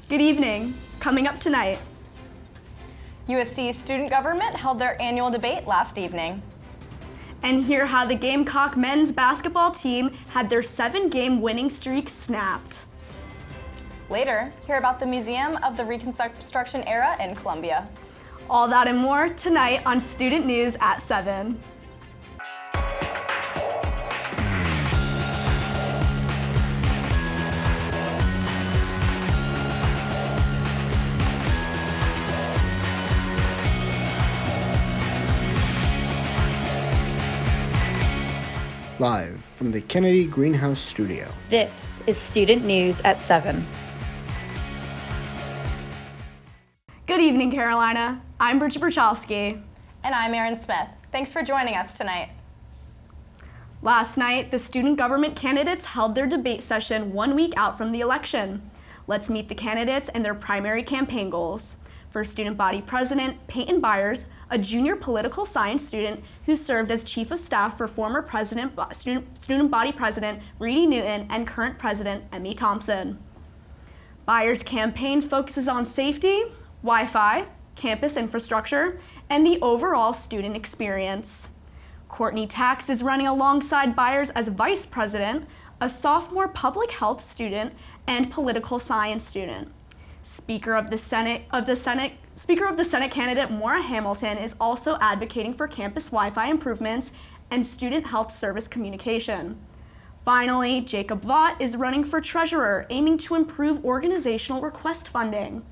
Good evening. Coming up tonight. USC student government held their annual debate last evening. And hear how the Gamecock men's basketball team had their 7-game winning streak snapped. Later, hear about the Museum of the Reconstruction Era in Columbia. All that and more tonight on Student News at 7. Live from the Kennedy Greenhouse Studio. This is Student News at 7. Good evening, Carolina. I'm Bridget Bruchalski. And I'm Erin Smith. Thanks for joining us tonight. Last night, the student government candidates held their debate session 1 week out from the election. Let's meet the candidates and their primary campaign goals. For Student Body President Peyton Byers, a junior political science student who served as Chief of Staff for former Student Body President Reedy Newton and current President Emmy Thompson. Byers' campaign focuses on safety, Wi-Fi, campus infrastructure, and the overall student experience. Courtney Tax is running alongside Byers as Vice President, a sophomore public health student and political science student. Speaker of the Senate candidate Maura Hamilton is also advocating for campus Wi-Fi improvements and student health service communication. Finally, Jacob Wyatt is running for treasurer, aiming to improve organizational request funding.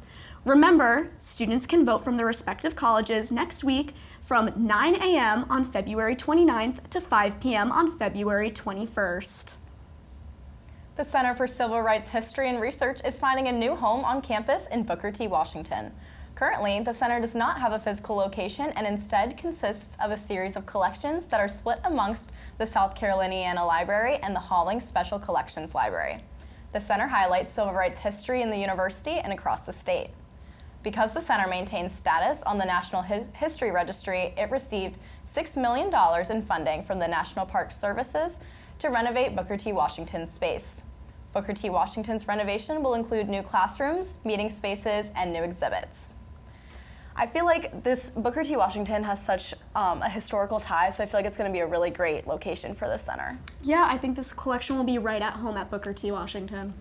Remember, students can vote from their respective colleges next week from 9 a.m. on February 29th to 5 p.m. on February 21st. The Center for Civil Rights History and Research is finding a new home on campus in Booker T. Washington. Currently, the center does not have a physical location and instead consists of a series of collections that are split amongst the South Caroliniana Library and the Halling Special Collections Library. The center highlights civil rights history in the university and across the state. Because the center maintains status on the National History Registry, it received $6 million in funding from the National Park Services to renovate Booker T. Washington's space. Booker T. Washington's renovation will include new classrooms, meeting spaces, and new exhibits. I feel like this Booker T. Washington has such a historical tie, so I feel like it's going to be a really great location for this center. Yeah, I think this collection will be right at home at Booker T. Washington.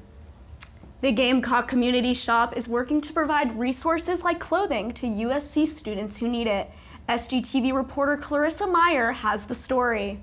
The Gamecock Community Shop is working to provide resources like clothing to USC students who need it. SGTV reporter Clarissa Meyer has the story.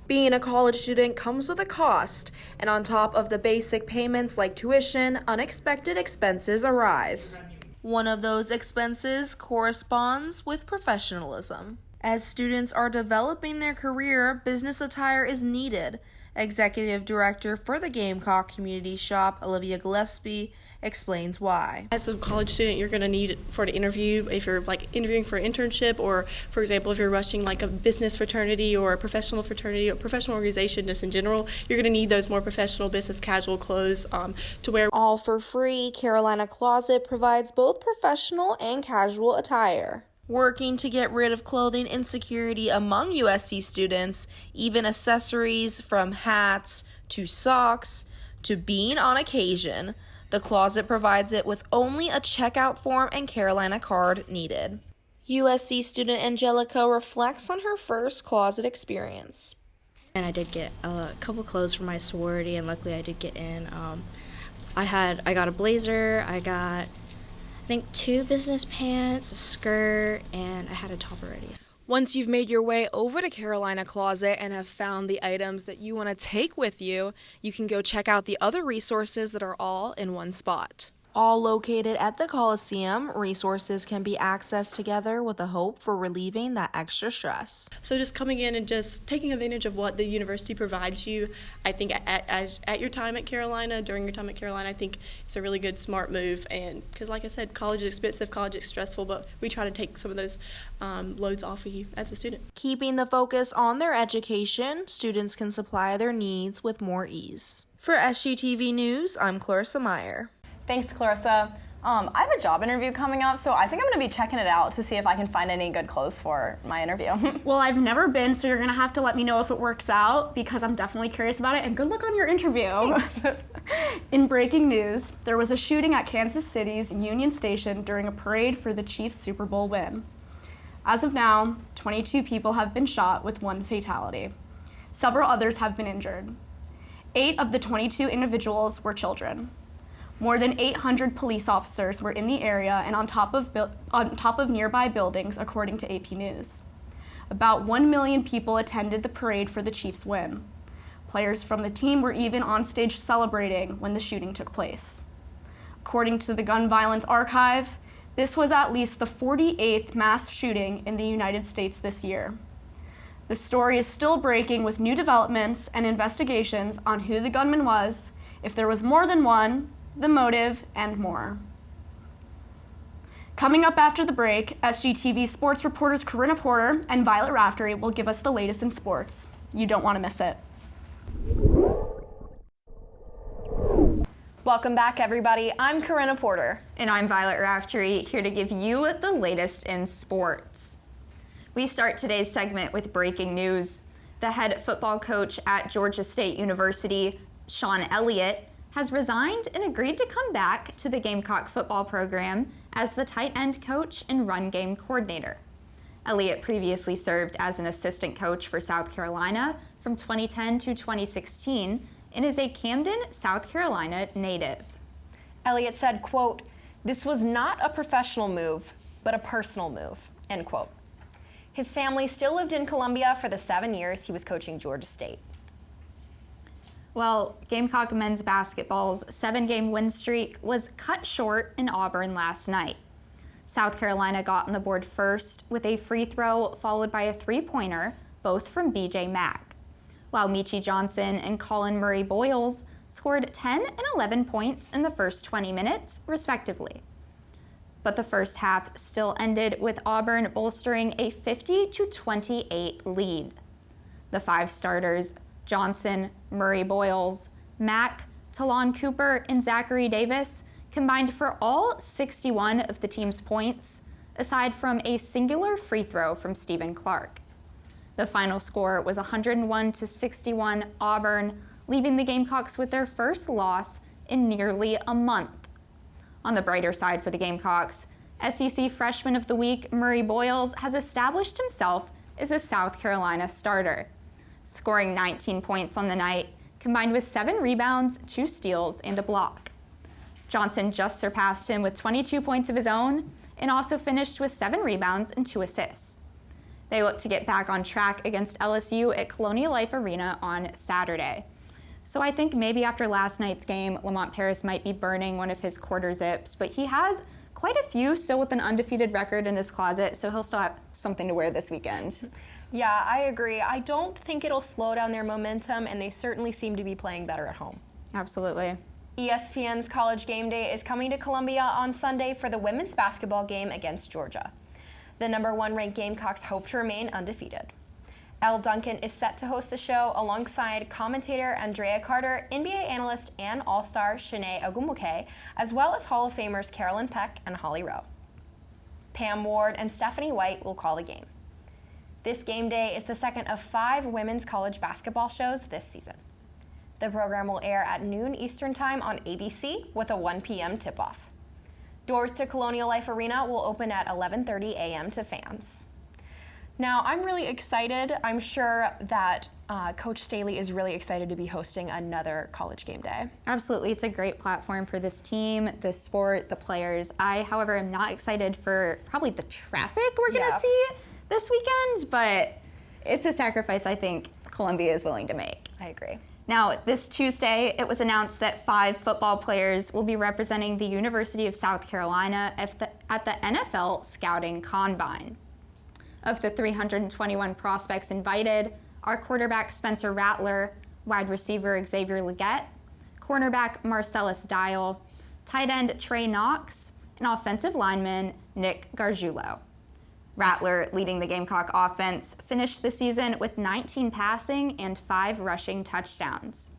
Being a college student comes with a cost, and on top of the basic payments like tuition, unexpected expenses arise. One of those expenses corresponds with professionalism. As students are developing their career, business attire is needed. Executive Director for the Gamecock Community Shop, Olivia Gillespie, explains why. As a college student, you're going to need it for an interview. If you're interviewing for an internship, or for example, if you're rushing a business fraternity or a professional fraternity or professional organization just in general, you're going to need those more professional business casual clothes to wear. All for free, Carolina Closet provides both professional and casual attire. Working to get rid of clothing insecurity among USC students, even accessories from hats to socks to being on occasion, the closet provides it with only a checkout form and Carolina card needed. USC student Angelica reflects on her first closet experience. And I did get a couple clothes from my sorority, and luckily I did get in. I got a blazer, I got I think 2 business pants, a skirt, and I had a top already. Once you've made your way over to Carolina Closet and have found the items that you want to take with you, you can go check out the other resources that are all in one spot. All located at the Coliseum, resources can be accessed together with the hope for relieving that extra stress. So just coming in and just taking advantage of what the university provides you, I think at your time at Carolina, during your time at Carolina, I think it's a really good, smart move. And because like I said, college is expensive, college is stressful, but we try to take some of those loads off of you as a student. Keeping the focus on their education, students can supply their needs with more ease. For SGTV News, I'm Clarissa Meyer. Thanks, Clarissa. I have a job interview coming up, so I think I'm going to be checking it out to see if I can find any good clothes for my interview. Well, I've never been, so you're gonna have to let me know if it works out because I'm definitely curious about it, and good luck on your interview. In breaking news, there was a shooting at Kansas City's Union Station during a parade for the Chiefs' Super Bowl win. As of now, 22 people have been shot with 1 fatality. Several others have been injured. 8 of the 22 individuals were children. More than 800 police officers were in the area and on top of nearby buildings, according to AP News. About 1 million people attended the parade for the Chiefs' win. Players from the team were even on stage celebrating when the shooting took place. According to the Gun Violence Archive, this was at least the 48th mass shooting in the United States this year. The story is still breaking with new developments and investigations on who the gunman was, if there was more than one, the motive, and more. Coming up after the break, SGTV sports reporters Karenna Porter and Violet Raftery will give us the latest in sports. You don't want to miss it. Welcome back, everybody. I'm Karenna Porter. And I'm Violet Raftery, here to give you the latest in sports. We start today's segment with breaking news. The head football coach at Georgia State University, Sean Elliott, has resigned and agreed to come back to the Gamecock football program as the tight end coach and run game coordinator. Elliott previously served as an assistant coach for South Carolina from 2010 to 2016 and is a Camden, South Carolina native. Elliott said, quote, "This was not a professional move, but a personal move," end quote. His family still lived in Columbia for the 7 years he was coaching Georgia State. Well, Gamecock men's basketball's 7-game win streak was cut short in Auburn last night. South Carolina got on the board first with a free throw followed by a 3-pointer, both from BJ Mack, while Meechie Johnson and Colin Murray Boyles scored 10 and 11 points in the first 20 minutes, respectively. But the first half still ended with Auburn bolstering a 50-28 lead. The 5 starters, Johnson, Murray Boyles, Mack, Talon Cooper, and Zachary Davis, combined for all 61 of the team's points, aside from a singular free throw from Stephen Clark. The final score was 101-61 Auburn, leaving the Gamecocks with their first loss in nearly a month. On the brighter side for the Gamecocks, SEC Freshman of the Week Murray Boyles has established himself as a South Carolina starter, scoring 19 points on the night, combined with 7 rebounds, 2 steals, and a block. Johnson just surpassed him with 22 points of his own and also finished with 7 rebounds and 2 assists. They look to get back on track against LSU at Colonial Life Arena on Saturday. So I think maybe after last night's game, Lamont Paris might be burning one of his quarter zips, but he has quite a few still with an undefeated record in his closet, so he'll still have something to wear this weekend. Yeah, I agree. I don't think it'll slow down their momentum, and they certainly seem to be playing better at home. Absolutely. ESPN's College Game Day is coming to Columbia on Sunday for the women's basketball game against Georgia. The number 1 ranked Gamecocks hope to remain undefeated. Elle Duncan is set to host the show alongside commentator Andrea Carter, NBA analyst and All-Star Shanae Ogumbuke, as well as Hall of Famers Carolyn Peck and Holly Rowe. Pam Ward and Stephanie White will call the game. This game day is the second of 5 women's college basketball shows this season. The program will air at noon Eastern Time on ABC with a 1 p.m. tip-off. Doors to Colonial Life Arena will open at 11:30 a.m. to fans. Now, I'm really excited. I'm sure that Coach Staley is really excited to be hosting another College Game Day. Absolutely. It's a great platform for this team, the sport, the players. I, however, am not excited for probably the traffic we're going to see this weekend, but it's a sacrifice I think Columbia is willing to make. I agree. Now, this Tuesday, it was announced that 5 football players will be representing the University of South Carolina at the NFL Scouting Combine. Of the 321 prospects invited are quarterback Spencer Rattler, wide receiver Xavier Legette, cornerback Marcellus Dial, tight end Trey Knox, and offensive lineman Nick Gargiulo. Rattler, leading the Gamecock offense, finished the season with 19 passing and 5 rushing touchdowns.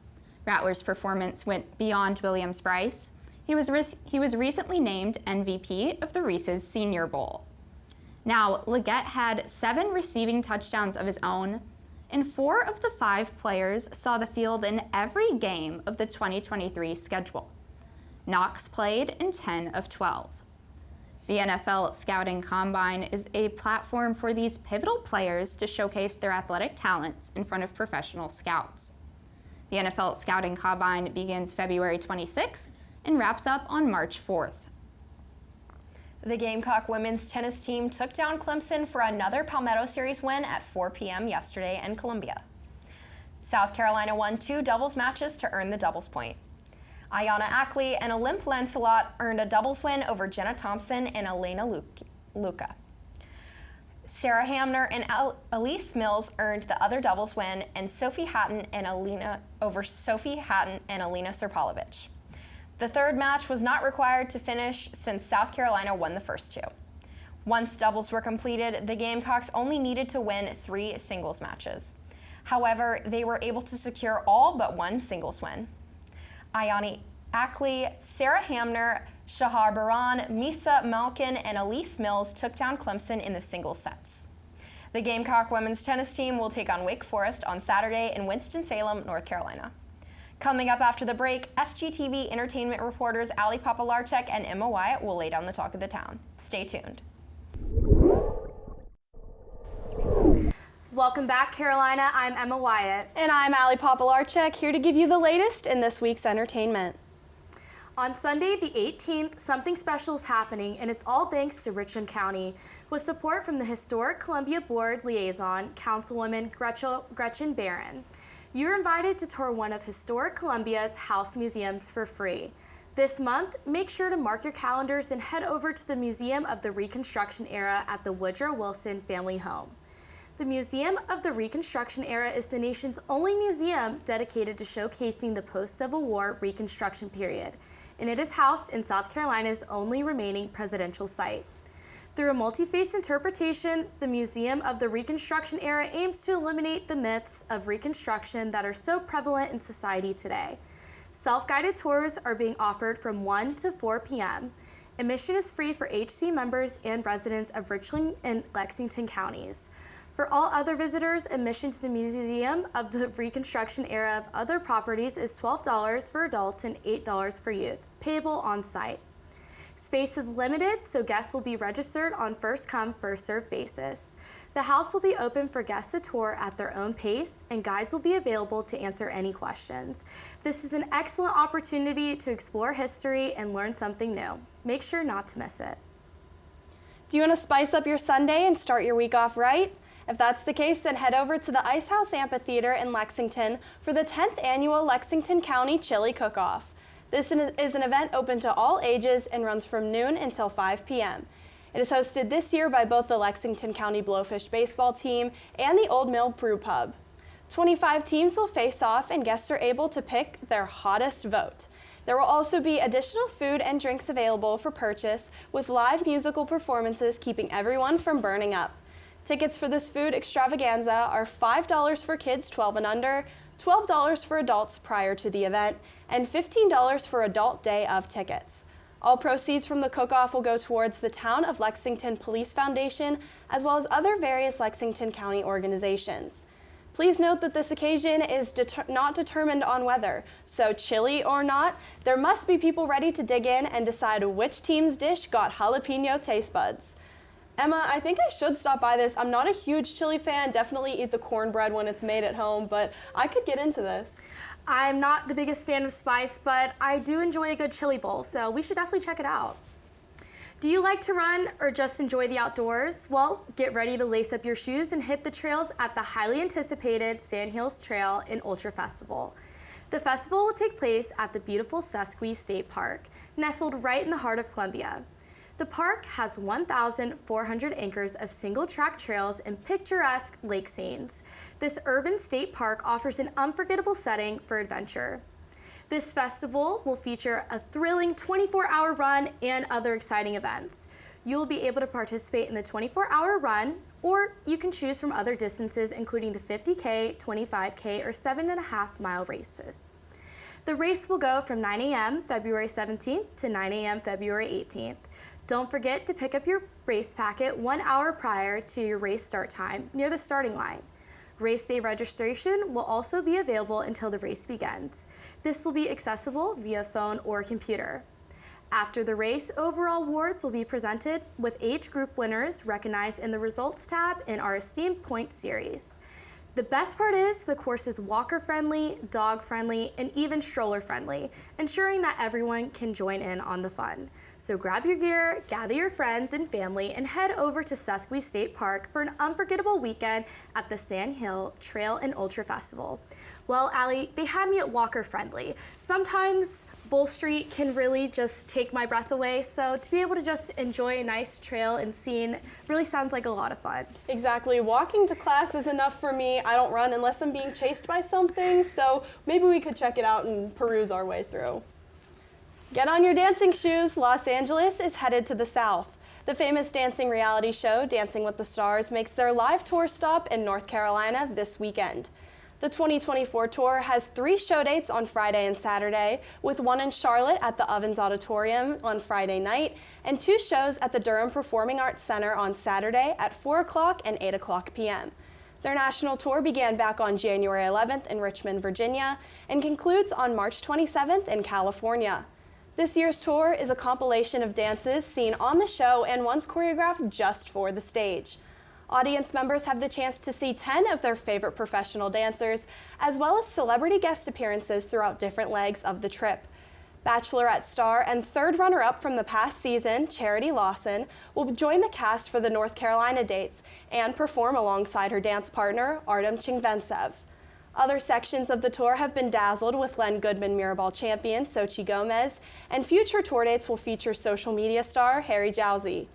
Rattler's performance went beyond Williams-Brice. He was recently named MVP of the Reese's Senior Bowl. Now, Leggett had 7 receiving touchdowns of his own, and 4 of the 5 players saw the field in every game of the 2023 schedule. Knox played in 10 of 12. The NFL Scouting Combine is a platform for these pivotal players to showcase their athletic talents in front of professional scouts. The NFL Scouting Combine begins February 26th and wraps up on March 4th. The Gamecock women's tennis team took down Clemson for another Palmetto Series win at 4 p.m. yesterday in Columbia. South Carolina won 2 doubles matches to earn the doubles point. Ayanna Ackley and Olympe Lancelot earned a doubles win over Jenna Thompson and Elena Luca. Sarah Hamner and Elise Mills earned the other doubles win, and Sophie Hatton and Alina Serpalovic. The third match was not required to finish since South Carolina won the first 2. Once doubles were completed, the Gamecocks only needed to win 3 singles matches. However, they were able to secure all but 1 singles win. Ayani Ackley, Sarah Hamner, Shahar Baran, Misa Malkin, and Elise Mills took down Clemson in the singles sets. The Gamecock women's tennis team will take on Wake Forest on Saturday in Winston-Salem, North Carolina. Coming up after the break, SGTV entertainment reporters Ali Popielarczyk and Emma Wyatt will lay down the talk of the town. Stay tuned. Welcome back, Carolina. I'm Emma Wyatt. And I'm Ali Popielarczyk, here to give you the latest in this week's entertainment. On Sunday, the 18th, something special is happening, and it's all thanks to Richland County, with support from the Historic Columbia Board Liaison, Councilwoman Gretchen Barron. You're invited to tour one of Historic Columbia's house museums for free. This month, make sure to mark your calendars and head over to the Museum of the Reconstruction Era at the Woodrow Wilson Family Home. The Museum of the Reconstruction Era is the nation's only museum dedicated to showcasing the post-Civil War Reconstruction period, and it is housed in South Carolina's only remaining presidential site. Through a multi-faced interpretation, the Museum of the Reconstruction Era aims to eliminate the myths of Reconstruction that are so prevalent in society today. Self-guided tours are being offered from 1 to 4 p.m. Admission is free for HC members and residents of Richland and Lexington counties. For all other visitors, admission to the Museum of the Reconstruction Era of other properties is $12 for adults and $8 for youth, payable on site. Space is limited, so guests will be registered on first-come, first-served basis. The house will be open for guests to tour at their own pace, and guides will be available to answer any questions. This is an excellent opportunity to explore history and learn something new. Make sure not to miss it. Do you want to spice up your Sunday and start your week off right? If that's the case, then head over to the Ice House Amphitheater in Lexington for the 10th Annual Lexington County Chili Cook-Off. This is an event open to all ages and runs from noon until 5 p.m. It is hosted this year by both the Lexington County Blowfish baseball team and the Old Mill Brew Pub. 25 teams will face off, and guests are able to pick their hottest vote. There will also be additional food and drinks available for purchase, with live musical performances keeping everyone from burning up. Tickets for this food extravaganza are $5 for kids 12 and under, $12 for adults prior to the event, and $15 for adult day of tickets. All proceeds from the cook-off will go towards the Town of Lexington Police Foundation, as well as other various Lexington County organizations. Please note that this occasion is not determined on weather, so chili or not, there must be people ready to dig in and decide which team's dish got jalapeno taste buds. Emma, I think I should stop by this. I'm not a huge chili fan, definitely eat the cornbread when it's made at home, but I could get into this. I'm not the biggest fan of spice, but I do enjoy a good chili bowl, so we should definitely check it out. Do you like to run or just enjoy the outdoors? Well, get ready to lace up your shoes and hit the trails at the highly anticipated Sand Hills Trail and Ultra Festival. The festival will take place at the beautiful Susquehanna State Park, nestled right in the heart of Columbia. The park has 1,400 acres of single-track trails and picturesque lake scenes. This urban state park offers an unforgettable setting for adventure. This festival will feature a thrilling 24-hour run and other exciting events. You will be able to participate in the 24-hour run, or you can choose from other distances, including the 50K, 25K, or 7.5-mile races. The race will go from 9 a.m. February 17th to 9 a.m. February 18th. Don't forget to pick up your race packet 1 hour prior to your race start time near the starting line. Race day registration will also be available until the race begins. This will be accessible via phone or computer. After the race, overall awards will be presented with age group winners recognized in the results tab in our esteemed point series. The best part is the course is walker-friendly, dog-friendly, and even stroller-friendly, ensuring that everyone can join in on the fun. So grab your gear, gather your friends and family, and head over to Susquehanna State Park for an unforgettable weekend at the Sand Hill Trail and Ultra Festival. Well, Allie, they had me at walker-friendly. Sometimes Bull Street can really just take my breath away, so to be able to just enjoy a nice trail and scene really sounds like a lot of fun. Exactly. Walking to class is enough for me. I don't run unless I'm being chased by something, so maybe we could check it out and peruse our way through. Get on your dancing shoes. Los Angeles is headed to the south. The famous dancing reality show, Dancing with the Stars, makes their live tour stop in North Carolina this weekend. The 2024 tour has 3 show dates on Friday and Saturday, with one in Charlotte at the Ovens Auditorium on Friday night, and 2 shows at the Durham Performing Arts Center on Saturday at 4 o'clock and 8 o'clock p.m. Their national tour began back on January 11th in Richmond, Virginia, and concludes on March 27th in California. This year's tour is a compilation of dances seen on the show and ones choreographed just for the stage. Audience members have the chance to see 10 of their favorite professional dancers, as well as celebrity guest appearances throughout different legs of the trip. Bachelorette star and 3rd runner-up from the past season, Charity Lawson, will join the cast for the North Carolina dates and perform alongside her dance partner, Artem Chingventsev. Other sections of the tour have been dazzled with Len Goodman Mirrorball champion Xochitl Gomez, and future tour dates will feature social media star Harry Jowsey.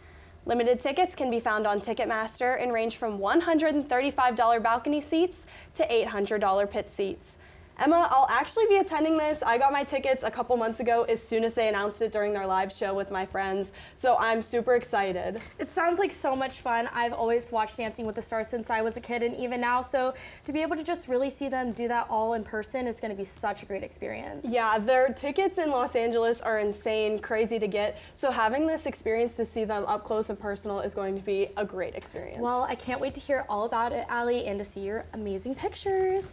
Limited tickets can be found on Ticketmaster and range from $135 balcony seats to $800 pit seats. Emma, I'll actually be attending this. I got my tickets a couple months ago as soon as they announced it during their live show with my friends, so I'm super excited. It sounds like so much fun. I've always watched Dancing with the Stars since I was a kid and even now, so to be able to just really see them do that all in person is going to be such a great experience. Yeah, their tickets in Los Angeles are insane, crazy to get, so having this experience to see them up close and personal is going to be a great experience. Well, I can't wait to hear all about it, Allie, and to see your amazing pictures.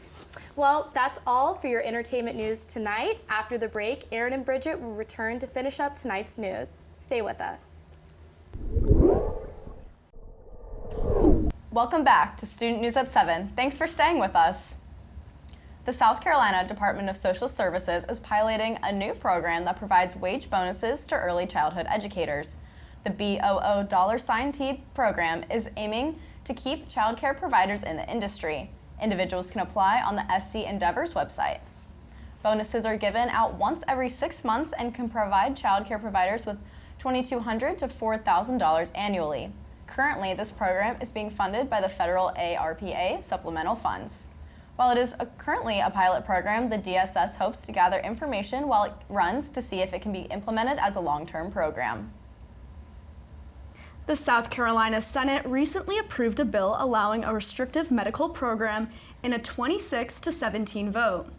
Well, that's all for your entertainment news tonight. After the break, Erin and Bridget will return to finish up tonight's news. Stay with us. Welcome back to Student News at 7. Thanks for staying with us. The South Carolina Department of Social Services is piloting a new program that provides wage bonuses to early childhood educators. The BOO$T program is aiming to keep child care providers in the industry. Individuals can apply on the SC Endeavors website. Bonuses are given out once every 6 months and can provide child care providers with $2,200 to $4,000 annually. Currently, this program is being funded by the federal ARPA supplemental funds. While it is currently a pilot program, the DSS hopes to gather information while it runs to see if it can be implemented as a long-term program. The South Carolina Senate recently approved a bill allowing a restrictive medical program in a 26-17 vote.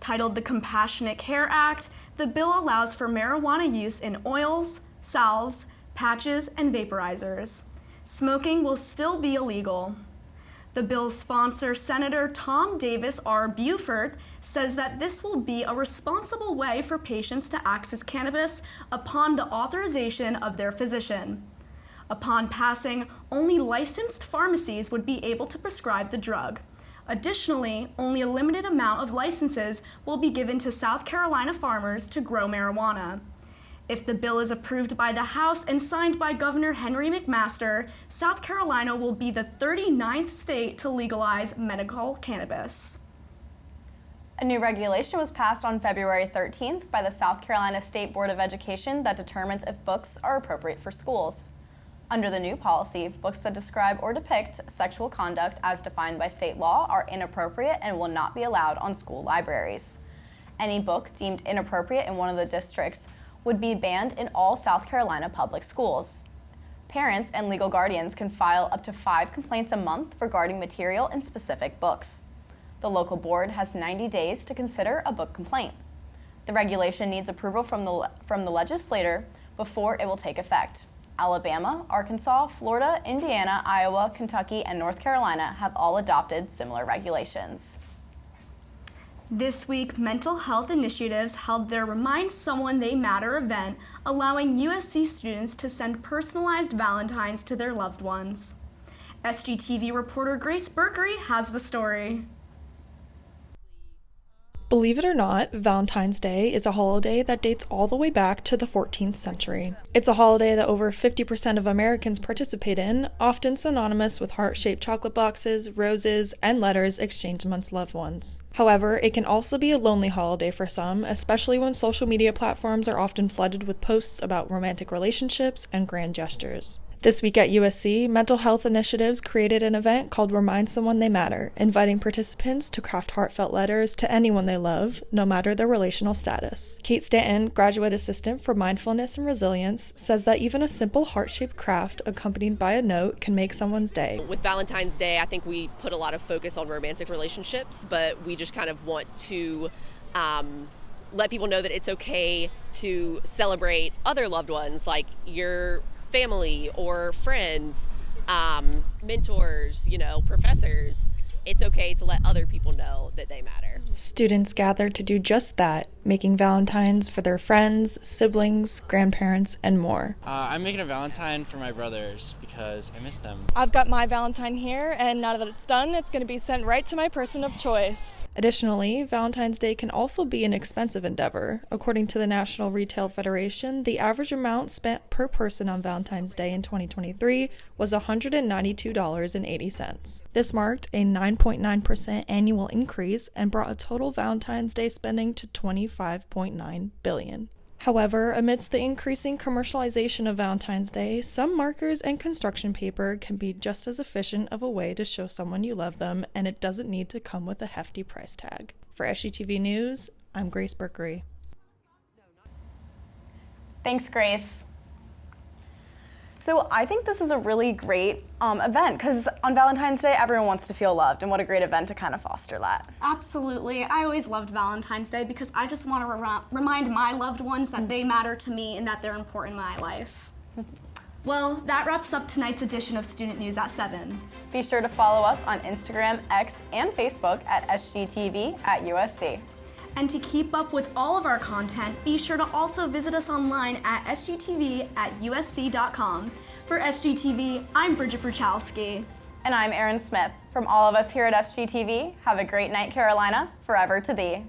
Titled the Compassionate Care Act, the bill allows for marijuana use in oils, salves, patches, and vaporizers. Smoking will still be illegal. The bill's sponsor, Senator Tom Davis R. Buford, says that this will be a responsible way for patients to access cannabis upon the authorization of their physician. Upon passing, only licensed pharmacies would be able to prescribe the drug. Additionally, only a limited amount of licenses will be given to South Carolina farmers to grow marijuana. If the bill is approved by the House and signed by Governor Henry McMaster, South Carolina will be the 39th state to legalize medical cannabis. A new regulation was passed on February 13th by the South Carolina State Board of Education that determines if books are appropriate for schools. Under the new policy, books that describe or depict sexual conduct as defined by state law are inappropriate and will not be allowed on school libraries. Any book deemed inappropriate in one of the districts would be banned in all South Carolina public schools. Parents and legal guardians can file up to 5 complaints a month regarding material in specific books. The local board has 90 days to consider a book complaint. The regulation needs approval from the legislator before it will take effect. Alabama, Arkansas, Florida, Indiana, Iowa, Kentucky, and North Carolina have all adopted similar regulations. This week, mental health initiatives held their Remind Someone They Matter event, allowing USC students to send personalized Valentines to their loved ones. SGTV reporter Grace Berkery has the story. Believe it or not, Valentine's Day is a holiday that dates all the way back to the 14th century. It's a holiday that over 50% of Americans participate in, often synonymous with heart-shaped chocolate boxes, roses, and letters exchanged amongst loved ones. However, it can also be a lonely holiday for some, especially when social media platforms are often flooded with posts about romantic relationships and grand gestures. This week at USC, Mental Health Initiatives created an event called Remind Someone They Matter, inviting participants to craft heartfelt letters to anyone they love, no matter their relational status. Kate Stanton, graduate assistant for mindfulness and resilience, says that even a simple heart-shaped craft accompanied by a note can make someone's day. With Valentine's Day, I think we put a lot of focus on romantic relationships, but we just kind of want to let people know that it's okay to celebrate other loved ones, like your family or friends, mentors, professors. It's okay to let other people know that they matter. Students gathered to do just that, making Valentines for their friends, siblings, grandparents, and more. I'm making a Valentine for my brothers because I miss them. I've got my Valentine here, and now that it's done, it's going to be sent right to my person of choice. Additionally, Valentine's Day can also be an expensive endeavor. According to the National Retail Federation, the average amount spent per person on Valentine's Day in 2023 was $192.80. This marked a 9.9% annual increase and brought a total Valentine's Day spending to $25.9 billion. However, amidst the increasing commercialization of Valentine's Day, some markers and construction paper can be just as efficient of a way to show someone you love them, and it doesn't need to come with a hefty price tag. For SGTV News, I'm Grace Berkery. Thanks, Grace. So I think this is a really great event because on Valentine's Day, everyone wants to feel loved, and what a great event to kind of foster that. Absolutely. I always loved Valentine's Day because I just want to remind my loved ones that they matter to me and that they're important in my life. Well, that wraps up tonight's edition of Student News at 7. Be sure to follow us on Instagram, X, and Facebook at SGTV at USC. And to keep up with all of our content, be sure to also visit us online at sgtv@usc.com. For SGTV, I'm Bridget Bruchalski. And I'm Erin Smith. From all of us here at SGTV, have a great night, Carolina. Forever to thee.